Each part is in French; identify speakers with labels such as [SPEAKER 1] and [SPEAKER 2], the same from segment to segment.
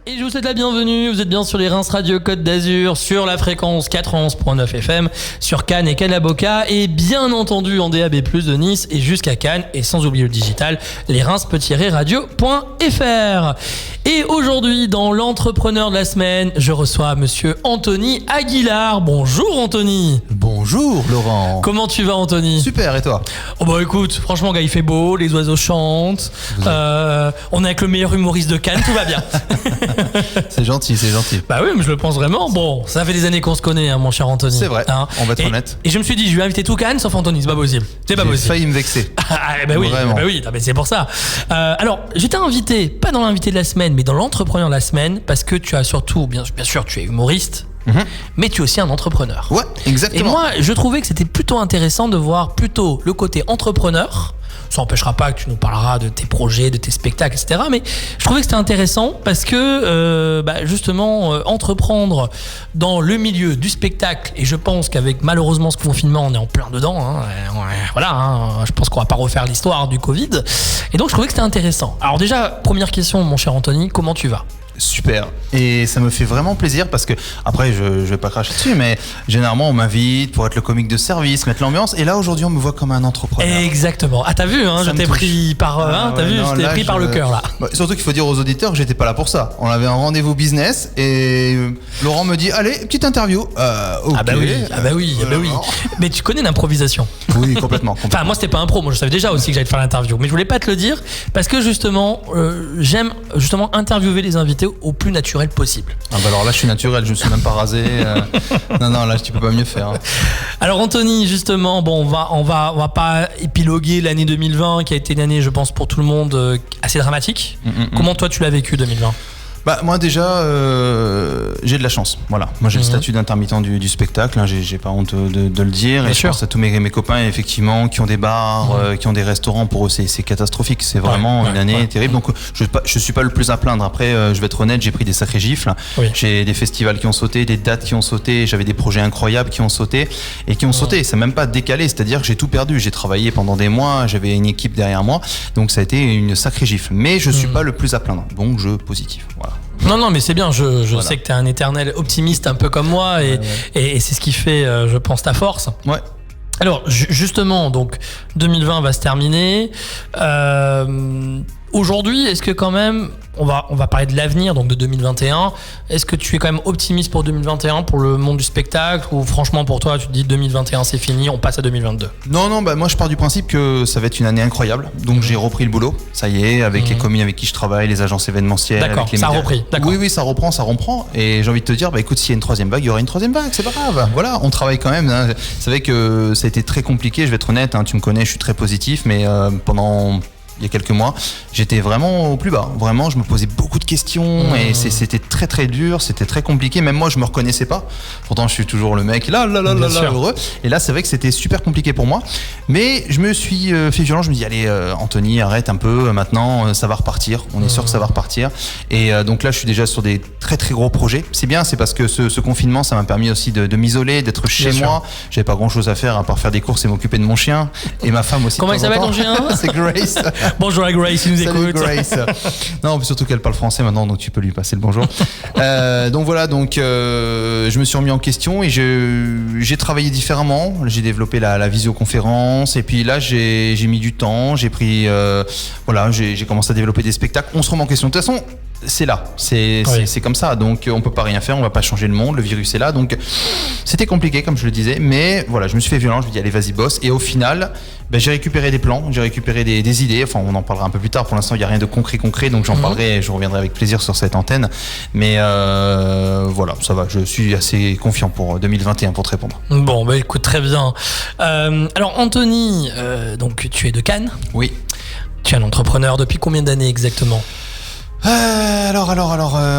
[SPEAKER 1] Et je vous souhaite la bienvenue, vous êtes bien sur les Reims Radio Côte d'Azur, sur la fréquence 91.9 FM, sur Cannes et Cannes-la-Boca, et bien entendu en DAB+, de Nice et jusqu'à Cannes, et sans oublier le digital, les reims-radio.fr. Et aujourd'hui, dans l'entrepreneur de la semaine, je reçois monsieur Anthony Aguilar. Bonjour Anthony.
[SPEAKER 2] Bonjour Laurent.
[SPEAKER 1] Comment tu vas Anthony ?
[SPEAKER 2] Super, et toi ?
[SPEAKER 1] Oh bah écoute, franchement gars, il fait beau, les oiseaux chantent, on est avec le meilleur humoriste de Cannes, tout va bien.
[SPEAKER 2] C'est gentil, c'est gentil.
[SPEAKER 1] Bah oui, mais je le pense vraiment. Bon, ça fait des années qu'on se connaît, hein, mon cher Anthony.
[SPEAKER 2] C'est vrai,
[SPEAKER 1] hein.
[SPEAKER 2] on va être honnête.
[SPEAKER 1] Et je me suis dit, je vais inviter tout Cannes sauf Anthony, c'est pas possible. C'est pas possible.
[SPEAKER 2] J'ai failli me vexer.
[SPEAKER 1] Bah oui,
[SPEAKER 2] vraiment.
[SPEAKER 1] bah oui, non, mais c'est pour ça. Alors, j'étais invité, pas dans l'invité de la semaine, mais dans l'entrepreneur de la semaine, parce que tu as surtout, bien sûr, tu es humoriste, mais tu es aussi un entrepreneur.
[SPEAKER 2] Ouais, exactement.
[SPEAKER 1] Et moi, je trouvais que c'était plutôt intéressant de voir plutôt le côté entrepreneur. Ça n'empêchera pas que tu nous parleras de tes projets, de tes spectacles, etc. Mais je trouvais que c'était intéressant parce que justement, entreprendre dans le milieu du spectacle, et je pense qu'avec malheureusement ce confinement, on est en plein dedans. Hein, je pense qu'on va pas refaire l'histoire du Covid. Et donc je trouvais que c'était intéressant. Alors déjà, première question, mon cher Anthony, comment tu vas ?
[SPEAKER 2] Super. Et ça me fait vraiment plaisir parce que, après, je vais pas cracher dessus, mais généralement, on m'invite pour être le comique de service, mettre l'ambiance. Et là, aujourd'hui, on me voit comme un entrepreneur.
[SPEAKER 1] Exactement. Ah, t'as vu, hein, je t'ai pris par, le cœur, là.
[SPEAKER 2] Bah, surtout qu'il faut dire aux auditeurs que j'étais pas là pour ça. On avait un rendez-vous business et Laurent me dit, allez, petite interview. Okay.
[SPEAKER 1] Ah bah oui. Mais tu connais l'improvisation.
[SPEAKER 2] Oui, complètement.
[SPEAKER 1] Enfin, moi, c'était pas impro. Moi, je savais déjà aussi que j'allais te faire l'interview. Mais je voulais pas te le dire parce que justement, j'aime justement interviewer les invités au plus naturel possible.
[SPEAKER 2] Ah bah alors là je suis naturel, je me suis même pas rasé. Non là tu peux pas mieux faire. Hein.
[SPEAKER 1] Alors Anthony, justement, bon on va pas épiloguer l'année 2020 qui a été une année, je pense pour tout le monde assez dramatique. Comment toi tu l'as vécu 2020 ?
[SPEAKER 2] Bah moi déjà j'ai de la chance, voilà. Moi j'ai le statut d'intermittent du spectacle, hein. J'ai pas honte de le dire. Et je pense à tous mes copains effectivement qui ont des bars, qui ont des restaurants. Pour eux c'est catastrophique, c'est vraiment une année terrible. Donc je suis pas le plus à plaindre. Après je vais être honnête, j'ai pris des sacrées gifles. J'ai des festivals qui ont sauté, des dates qui ont sauté, j'avais des projets incroyables qui ont sauté et qui ont sauté. C'est même pas décalé, c'est-à-dire que j'ai tout perdu. J'ai travaillé pendant des mois, j'avais une équipe derrière moi, donc ça a été une sacrée gifle. Mais je suis pas le plus à plaindre, donc je positif. Voilà.
[SPEAKER 1] Non, mais c'est bien, je sais que t'es un éternel optimiste un peu comme moi et c'est ce qui fait, je pense, ta force.
[SPEAKER 2] Ouais.
[SPEAKER 1] Alors, justement, donc 2020 va se terminer. Aujourd'hui, est-ce que quand même, on va parler de l'avenir, donc de 2021, est-ce que tu es quand même optimiste pour 2021, pour le monde du spectacle, ou franchement pour toi, tu te dis 2021 c'est fini, on passe à 2022 ?
[SPEAKER 2] Non, bah moi je pars du principe que ça va être une année incroyable, donc j'ai repris le boulot, ça y est, avec les commis avec qui je travaille, les agences événementielles.
[SPEAKER 1] D'accord,
[SPEAKER 2] avec les
[SPEAKER 1] ça a
[SPEAKER 2] médias.
[SPEAKER 1] repris, d'accord.
[SPEAKER 2] Oui, ça reprend, et j'ai envie de te dire, bah écoute, s'il y a une troisième vague, il y aura une troisième vague, c'est pas grave, voilà, on travaille quand même, hein. C'est vrai que ça a été très compliqué, je vais être honnête, hein, tu me connais, je suis très positif, mais pendant... il y a quelques mois, j'étais vraiment au plus bas. Vraiment, je me posais beaucoup de questions et c'était très très dur, c'était très compliqué. Même moi, je me reconnaissais pas. Pourtant, je suis toujours le mec là, heureux. Et là, c'est vrai que c'était super compliqué pour moi. Mais je me suis fait violent. Je me dis, allez, Anthony, arrête un peu. Maintenant, ça va repartir. On est sûr que ça va repartir. Et donc là, je suis déjà sur des très très gros projets. C'est bien, c'est parce que ce confinement, ça m'a permis aussi de m'isoler, d'être chez moi. J'avais pas grand chose à faire à part faire des courses et m'occuper de mon chien et ma femme aussi.
[SPEAKER 1] Comment il s'appelle ton chien ?
[SPEAKER 2] C'est Grace.
[SPEAKER 1] Bonjour à Grace, il nous
[SPEAKER 2] Salut
[SPEAKER 1] écoute.
[SPEAKER 2] Grace. Non, mais surtout qu'elle parle français maintenant, donc tu peux lui passer le bonjour. Donc voilà, je me suis remis en question et j'ai travaillé différemment. J'ai développé la visioconférence et puis là j'ai mis du temps. J'ai pris, j'ai commencé à développer des spectacles. On se remet en question. De toute façon, c'est là, c'est comme ça. Donc on peut pas rien faire, on va pas changer le monde. Le virus est là, donc c'était compliqué comme je le disais. Mais voilà, je me suis fait violent. Je me dis allez, vas-y bosse. Et au final, j'ai récupéré des plans, j'ai récupéré des idées. Enfin, on en parlera un peu plus tard. Pour l'instant, il y a rien de concret, donc j'en parlerai. Je reviendrai avec plaisir sur cette antenne. Mais voilà, ça va. Je suis assez confiant pour 2021 pour te répondre.
[SPEAKER 1] Bon, écoute, très bien. Alors Anthony, donc tu es de Cannes.
[SPEAKER 2] Oui.
[SPEAKER 1] Tu es un entrepreneur depuis combien d'années exactement ?
[SPEAKER 2] Alors,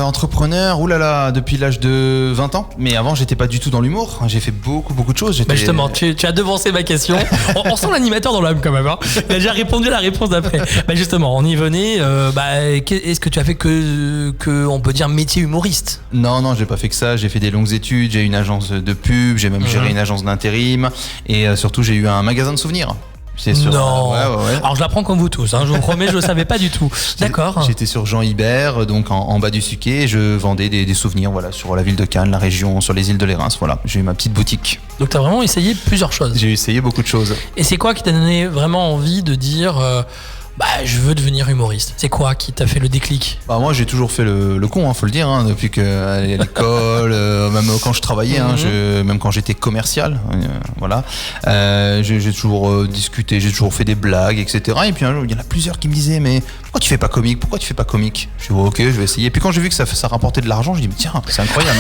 [SPEAKER 2] entrepreneur, oulala, depuis l'âge de 20 ans. Mais avant, j'étais pas du tout dans l'humour. J'ai fait beaucoup de choses.
[SPEAKER 1] Justement, tu as devancé ma question. On sent l'animateur dans l'âme quand même. Hein. Il a déjà répondu à la réponse d'après. Justement, on y venait. Est-ce que tu as fait que on peut dire métier humoriste ?
[SPEAKER 2] Non, j'ai pas fait que ça. J'ai fait des longues études. J'ai une agence de pub. J'ai même géré une agence d'intérim. Et surtout, j'ai eu un magasin de souvenirs. C'est sûr.
[SPEAKER 1] Non.
[SPEAKER 2] Ouais.
[SPEAKER 1] Alors je l'apprends comme vous tous, hein, je vous promets, je ne le savais pas du tout. D'accord.
[SPEAKER 2] J'étais sur Jean Hibert, donc en bas du Suquet, et je vendais des souvenirs voilà, sur la ville de Cannes, la région, sur les îles de l'Érins. Voilà, j'ai eu ma petite boutique.
[SPEAKER 1] Donc tu as vraiment essayé plusieurs choses.
[SPEAKER 2] J'ai essayé beaucoup de choses.
[SPEAKER 1] Et c'est quoi qui t'a donné vraiment envie de dire je veux devenir humoriste? C'est quoi qui t'a fait le déclic?
[SPEAKER 2] Moi j'ai toujours fait le con, faut le dire, depuis que à l'école, même quand je travaillais, même quand j'étais commercial, voilà, j'ai toujours discuté, j'ai toujours fait des blagues, etc. Et puis un jour, il y en a plusieurs qui me disaient mais pourquoi tu fais pas comique? Je dis ok, je vais essayer. Et puis quand j'ai vu que ça rapportait de l'argent, je dis mais tiens, c'est incroyable,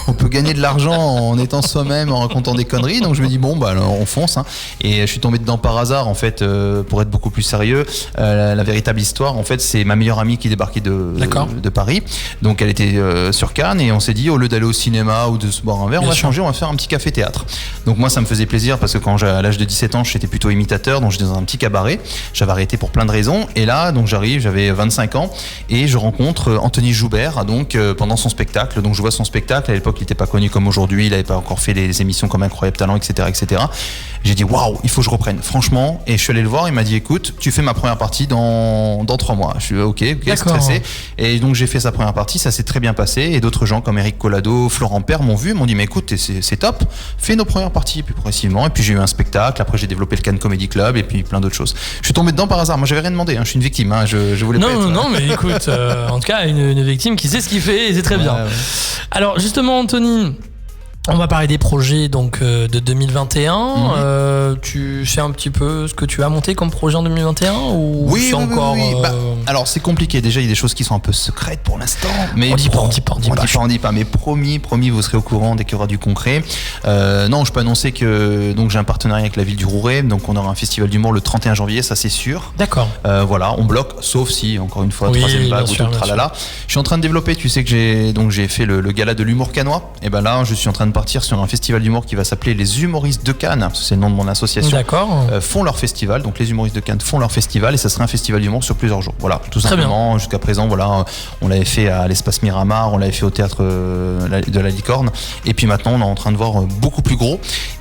[SPEAKER 2] on peut gagner de l'argent en étant soi-même, en racontant des conneries. Donc je me dis bon alors, on fonce. Et je suis tombé dedans par hasard en fait, pour être beaucoup plus sérieux. La véritable histoire, en fait, c'est ma meilleure amie qui débarquait de Paris. Donc, elle était sur Cannes et on s'est dit, au lieu d'aller au cinéma ou de se boire un verre, on va changer, on va faire un petit café-théâtre. Donc, moi, ça me faisait plaisir parce que quand à l'âge de 17 ans, j'étais plutôt imitateur, donc j'étais dans un petit cabaret. J'avais arrêté pour plein de raisons. Et là, donc, j'avais 25 ans et je rencontre Anthony Joubert, donc, pendant son spectacle. Donc, je vois son spectacle. À l'époque, il n'était pas connu comme aujourd'hui. Il n'avait pas encore fait les émissions comme Incroyable Talent, etc., etc. J'ai dit, waouh, il faut que je reprenne. Franchement. Et je suis allé le voir. Il m'a dit, écoute, tu fais ma première partie dans 3 mois. Je suis ok, stressé. Et donc j'ai fait sa première partie, ça s'est très bien passé. Et d'autres gens comme Eric Collado, Florent Père m'ont vu, m'ont dit mais écoute, c'est top, fais nos premières parties plus progressivement. Et puis j'ai eu un spectacle, après j'ai développé le Cannes Comedy Club et puis plein d'autres choses. Je suis tombé dedans par hasard, moi j'avais rien demandé, je suis une victime, je voulais pas être...
[SPEAKER 1] Non, mais écoute, en tout cas une victime qui sait ce qu'il fait et c'est très bien. Ouais. Alors justement Anthony, on va parler des projets donc de 2021. Tu sais un petit peu ce que tu as monté comme projet en 2021 ou
[SPEAKER 2] oui,
[SPEAKER 1] c'est encore
[SPEAKER 2] oui. Alors c'est compliqué. Déjà il y a des choses qui sont un peu secrètes pour l'instant. Mais
[SPEAKER 1] on dit pas.
[SPEAKER 2] Mais promis, vous serez au courant dès qu'il y aura du concret. Non, je peux annoncer que donc j'ai un partenariat avec la ville du Rouret. Donc on aura un festival d'humour le 31 janvier, ça c'est sûr.
[SPEAKER 1] D'accord.
[SPEAKER 2] Voilà, on bloque, sauf si encore une fois troisième vague ou tout tralala. Je suis en train de développer. Tu sais que j'ai fait le gala de l'humour cannois. Et ben là je suis en train de partir sur un festival d'humour qui va s'appeler les Humoristes de Cannes, c'est le nom de mon association.
[SPEAKER 1] D'accord.
[SPEAKER 2] Font leur festival, donc les Humoristes de Cannes font leur festival et ça sera un festival d'humour sur plusieurs jours. Voilà, tout simplement. Jusqu'à présent, voilà, on l'avait fait à l'espace Miramar, on l'avait fait au théâtre de la Licorne, et puis maintenant on est en train de voir beaucoup plus gros.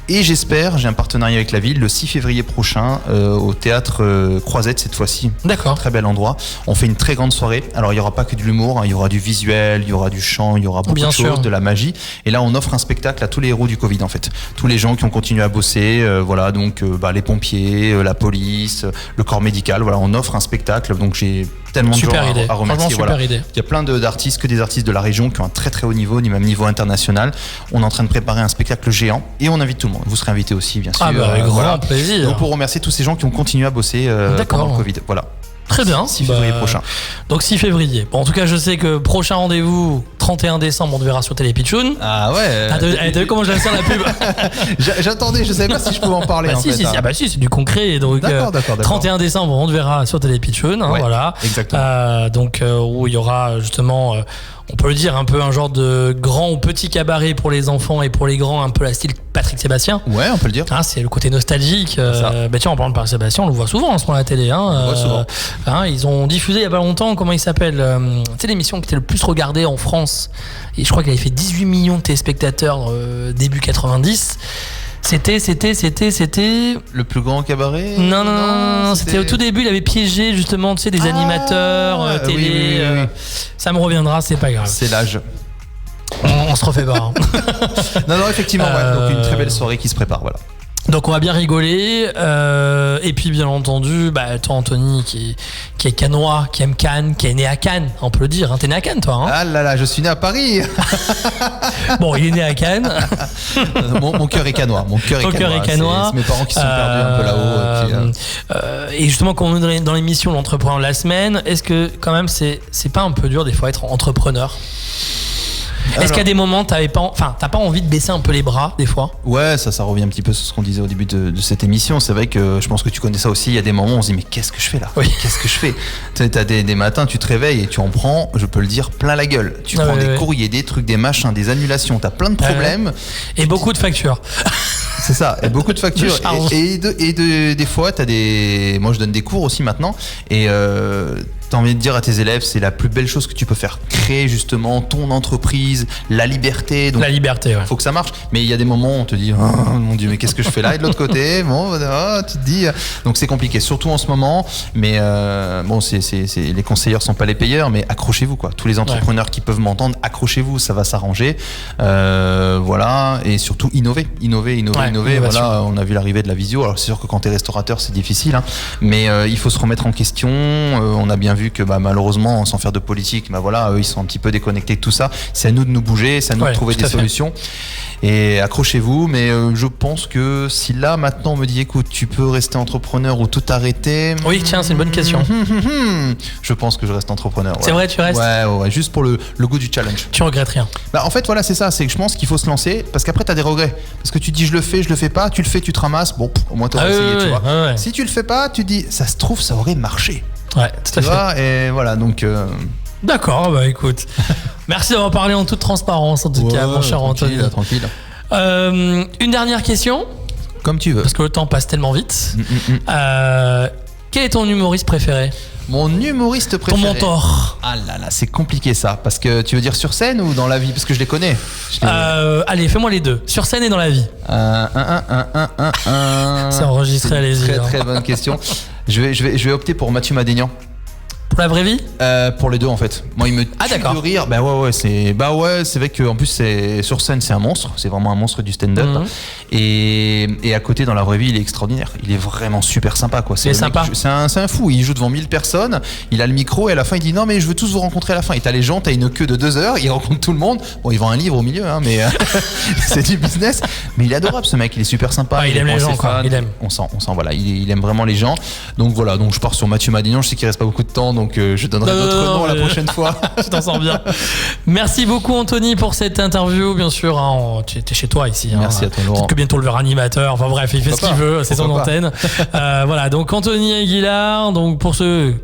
[SPEAKER 2] Et j'espère, j'ai un partenariat avec la ville le 6 février prochain au théâtre Croisette cette fois-ci.
[SPEAKER 1] D'accord.
[SPEAKER 2] Très bel endroit. On fait une très grande soirée. Alors il n'y aura pas que de l'humour, il y aura du visuel, il y aura du chant, il y aura beaucoup de choses, de la magie. Et là on offre un spectacle à tous les héros du Covid en fait. Tous les gens qui ont continué à bosser, voilà, donc les pompiers, la police, le corps médical, voilà, on offre un spectacle. Donc j'ai tellement de gens à remercier. Voilà. Il y a plein d'artistes, que des artistes de la région qui ont un très très haut niveau, même niveau international. On est en train de préparer un spectacle géant et on invite tout le monde. Vous serez invité aussi, bien sûr.
[SPEAKER 1] Avec grand plaisir.
[SPEAKER 2] Donc pour remercier tous ces gens qui ont continué à bosser pendant le Covid. Voilà.
[SPEAKER 1] Très bien.
[SPEAKER 2] 6 février prochain.
[SPEAKER 1] Donc 6 février. Bon, en tout cas, je sais que prochain rendez-vous, 31 décembre, on te verra sur Télé Pitchoun.
[SPEAKER 2] Ah ouais.
[SPEAKER 1] T'as vu comment j'assure la pub?
[SPEAKER 2] J'attendais, je savais pas si je pouvais en parler.
[SPEAKER 1] Si, c'est du concret. Donc, d'accord. 31 décembre, on te verra sur Télé Pitchoun. Voilà.
[SPEAKER 2] Exactement.
[SPEAKER 1] Donc, où il y aura justement... on peut le dire, un peu un genre de grand ou petit cabaret pour les enfants et pour les grands, un peu la style Patrick Sébastien.
[SPEAKER 2] Ouais, on peut le dire.
[SPEAKER 1] C'est le côté nostalgique. Tiens, en parlant de Patrick Sébastien, on le voit souvent en ce moment à la télé.
[SPEAKER 2] On le voit souvent.
[SPEAKER 1] Ils ont diffusé il y a pas longtemps, comment il s'appelle, c'est l'émission qui était le plus regardée en France. Et je crois qu'il avait fait 18 millions de téléspectateurs début 90. C'était
[SPEAKER 2] le plus grand cabaret.
[SPEAKER 1] Non, c'était au tout début, il avait piégé justement, tu sais, des animateurs télé. Oui. Ça me reviendra, c'est pas grave.
[SPEAKER 2] C'est l'âge.
[SPEAKER 1] On se refait pas.
[SPEAKER 2] Non, effectivement, donc une très belle soirée qui se prépare, voilà.
[SPEAKER 1] Donc on va bien rigoler, et puis bien entendu, toi Anthony qui est cannois, qui aime Cannes, qui est né à Cannes, on peut le dire, hein. T'es né à Cannes toi, hein?
[SPEAKER 2] Ah là, je suis né à Paris.
[SPEAKER 1] Bon, il est né à Cannes.
[SPEAKER 2] Mon cœur est cannois. Mon cœur est cannois. C'est mes parents qui sont perdus un peu là-haut.
[SPEAKER 1] Et justement, quand on est dans l'émission l'entrepreneur de la semaine, est-ce que quand même c'est pas un peu dur des fois être entrepreneur? Est-ce qu'il y a des moments t'as pas envie de baisser un peu les bras des fois?
[SPEAKER 2] Ouais, ça revient un petit peu sur ce qu'on disait au début de cette émission. C'est vrai que je pense que tu connais ça aussi. Il y a des moments où on se dit mais qu'est-ce que je fais là?
[SPEAKER 1] Oui.
[SPEAKER 2] Qu'est-ce que je fais? T'as des matins, tu te réveilles et tu en prends, je peux le dire, plein la gueule. Tu prends des courriers, des trucs, des machins, des annulations. T'as plein de problèmes.
[SPEAKER 1] Et beaucoup de factures.
[SPEAKER 2] C'est ça, et beaucoup de factures. Et des fois, moi je donne des cours aussi maintenant. Et t'as envie de dire à tes élèves, c'est la plus belle chose que tu peux faire. Créer justement ton entreprise, la liberté. Donc,
[SPEAKER 1] la liberté, ouais.
[SPEAKER 2] faut que ça marche. Mais il y a des moments où on te dit, oh mon Dieu, mais qu'est-ce que je fais là? Et de l'autre côté, bon, tu te dis. Donc c'est compliqué, surtout en ce moment. Mais bon, les conseilleurs sont pas les payeurs, mais accrochez-vous quoi. Tous les entrepreneurs qui peuvent m'entendre, accrochez-vous, ça va s'arranger. Voilà, et surtout innover. Voilà, on a vu l'arrivée de la visio. Alors c'est sûr que quand t'es restaurateur, c'est difficile, hein, mais il faut se remettre en question. On a bien vu que malheureusement, sans faire de politique, voilà, eux, ils sont un petit peu déconnectés de tout ça. C'est à nous de nous bouger, c'est à nous de trouver des solutions. Et accrochez-vous, mais je pense que si là maintenant on me dit écoute, tu peux rester entrepreneur ou tout arrêter.
[SPEAKER 1] Oui, tiens, c'est une bonne question.
[SPEAKER 2] Je pense que je reste entrepreneur. Ouais.
[SPEAKER 1] C'est vrai, tu restes?
[SPEAKER 2] Ouais, juste pour le goût du challenge.
[SPEAKER 1] Tu regrettes rien?
[SPEAKER 2] En fait, voilà, c'est ça, c'est que je pense qu'il faut se lancer parce qu'après t'as des regrets. Parce que tu te dis je le fais pas, tu le fais, tu te ramasses, bon, au moins t'auras essayé, tu vois.
[SPEAKER 1] Ouais.
[SPEAKER 2] Si tu le fais pas, tu te dis ça se trouve, ça aurait marché.
[SPEAKER 1] Ouais, tout à fait.
[SPEAKER 2] Vois, et voilà, donc.
[SPEAKER 1] D'accord, écoute. Merci d'avoir parlé en toute transparence, en tout cas, mon cher Anthony.
[SPEAKER 2] Tranquille.
[SPEAKER 1] Une dernière question.
[SPEAKER 2] Comme tu veux.
[SPEAKER 1] Parce que le temps passe tellement vite. Quel est ton humoriste préféré?
[SPEAKER 2] Mon humoriste préféré.
[SPEAKER 1] Ton mentor.
[SPEAKER 2] Ah là, c'est compliqué ça. Parce que tu veux dire sur scène ou dans la vie? Parce que je les connais.
[SPEAKER 1] Allez, fais-moi les deux. Sur scène et dans la vie. C'est enregistré, allez-y.
[SPEAKER 2] Très bonne question. Je vais opter pour Mathieu Madénian.
[SPEAKER 1] Pour la vraie vie?
[SPEAKER 2] Pour les deux en fait. Moi il me tue de rire. C'est vrai que en plus c'est sur scène c'est un monstre, c'est vraiment un monstre du stand-up. Et à côté dans la vraie vie il est extraordinaire. Il est vraiment super sympa quoi. C'est un fou. Il joue devant 1000 personnes. Il a le micro et à la fin il dit non mais je veux tous vous rencontrer à la fin. Et t'as les gens, t'as une queue de 2 heures. Il rencontre tout le monde. Bon il vend un livre au milieu hein, mais c'est du business. Mais il est adorable ce mec. Il est super sympa.
[SPEAKER 1] Il aime les gens quoi. Il aime.
[SPEAKER 2] On sent voilà. Il aime vraiment les gens. Donc voilà. Donc je pars sur Mathieu Madénian. Je sais qu'il reste pas beaucoup de temps. Donc je donnerai d'autres noms la prochaine fois.
[SPEAKER 1] Tu t'en sors bien. Merci beaucoup Anthony pour cette interview. Bien sûr, tu es chez toi ici.
[SPEAKER 2] Merci à toi Laurent.
[SPEAKER 1] Peut-être que bientôt le verra animateur. Enfin bref, il fait ce qu'il veut. C'est son antenne. Voilà, donc Anthony Aguilar. Donc pour ceux...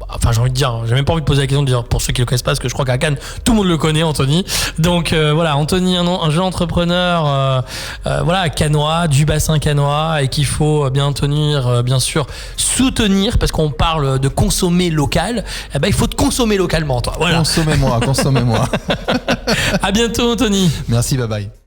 [SPEAKER 1] Enfin, j'ai envie de dire, j'ai même pas envie de poser la question de dire pour ceux qui le connaissent pas, parce que je crois qu'à Cannes, tout le monde le connaît, Anthony. Donc voilà, Anthony, un jeune entrepreneur, voilà, cannois, du bassin cannois, et qu'il faut bien sûr soutenir, parce qu'on parle de consommer local. Il faut te consommer localement, toi. Voilà.
[SPEAKER 2] Consommez-moi.
[SPEAKER 1] À bientôt, Anthony.
[SPEAKER 2] Merci, bye bye.